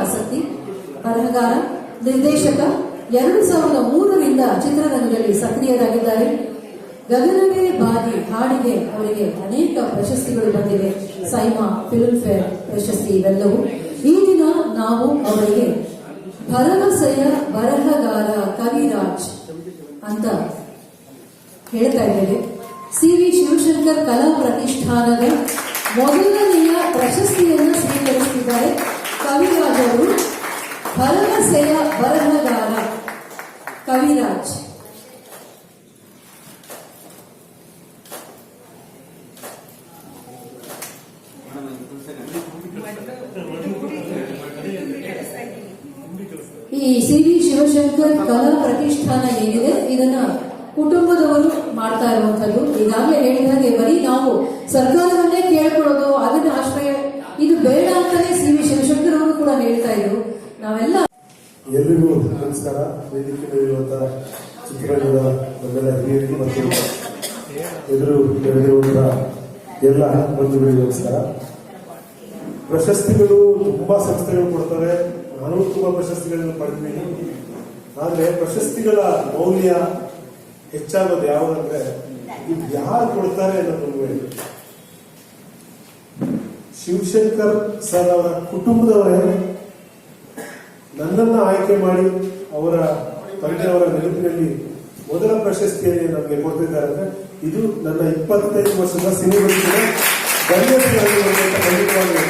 ಆಸಕ್ತಿ. ಬರಹಗಾರ, ನಿರ್ದೇಶಕ, 2003ರಿಂದ ಚಿತ್ರರಂಗದಲ್ಲಿ ಸಕ್ರಿಯರಾಗಿದ್ದಾರೆ. ಗಗನವೇ ಬಾರಿ ಹಾಡಿಗೆ ಅವರಿಗೆ ಅನೇಕ ಪ್ರಶಸ್ತಿಗಳು ಬಂದಿವೆ. ಸೈಮಾ, ಫಿಲ್ಮ್ ಫೇರ್ ಪ್ರಶಸ್ತಿ ಇವೆಲ್ಲವೂ. ಈ ದಿನ ನಾವು ಅವರಿಗೆ ಭರವಸೆಯ ಬರಹಗಾರ ಕವಿರಾಜ್ ಅಂತ ಹೇಳ್ತಾ ಇದ್ದೇವೆ. CV ಶಿವಶಂಕರ್ ಕಲಾ ಪ್ರತಿಷ್ಠಾನದ ಮೊದಲನೆಯ ಪ್ರಶಸ್ತಿಯನ್ನು ಸ್ವೀಕರಿಸಿದ್ದಾರೆ ಕವಿರಾಜ್ ಅವರು. ಭರವಸೆಯ ಬರಹಗಾರ ಕವಿರಾಜ್. ಈ CV ಶಿವಶಂಕರ್ ಕಲಾ ಪ್ರತಿಷ್ಠಾನ ಏನಿದೆ ಇದನ್ನ ಕುಟುಂಬದವರು ಮಾಡ್ತಾ ಇರುವಂತದ್ದು. ಈಗಾಗಲೇ ಹೇಳಿದ ಹಾಗೆ ಬರೀ ನಾವು ಸರ್ಕಾರವನ್ನೇ ಕೇಳ್ಕೊಳ್ಳೋದು, ಅದನ್ನ ಆಶ್ರಯ ಇದು ಬೇಡ ಅಂತಾನೆ CV ಶಿವಶಂಕರ್ ಅವರು ಕೂಡ ಹೇಳ್ತಾ ಇದ್ರು. ನಾವೆಲ್ಲ ಎಲ್ರಿಗೂ ನಮಸ್ಕಾರ. ವೇದಿಕೆಯಲ್ಲಿರುವಂತಹ ಚಿತ್ರರಂಗದ ನಮ್ಮೆಲ್ಲ ಹಿರಿಯರಿಗೆ ಮತ್ತು ಎದುರು ನಡೆದಿರುವಂತಹ ಎಲ್ಲ ಬಂಧುಗಳಿಗೆ ನಮಸ್ಕಾರ. ಪ್ರಶಸ್ತಿಗಳು ತುಂಬಾ ಸಂಸ್ಥೆಗಳು ಕೊಡ್ತವೆ. ನಾನು ತುಂಬಾ ಪ್ರಶಸ್ತಿಗಳನ್ನು ಪಡೆದಿದ್ದೀನಿ. ಆದ್ರೆ ಪ್ರಶಸ್ತಿಗಳ ಮೌಲ್ಯ ಹೆಚ್ಚಾಗೋದು ಯಾವುದಂದ್ರೆ ಇದು ಯಾರು ಕೊಡ್ತಾರೆ ಅನ್ನೋದು. ಶಿವಶಂಕರ್ ಸರ್ ಅವರ ಕುಟುಂಬದವರೇ ನನ್ನನ್ನು ಆಯ್ಕೆ ಮಾಡಿ ಅವರ ತಂದೆಯವರ ನೆನಪಿನಲ್ಲಿ ಮೊದಲ ಪ್ರಶಸ್ತಿಯನ್ನು ನಮಗೆ ಕೊಡ್ತಿದ್ದಾರೆ. ಅಂದ್ರೆ ಇದು ನನ್ನ 25 ವರ್ಷದ ಸಿನಿಮಾ ಖಂಡಿತವಾಗಿ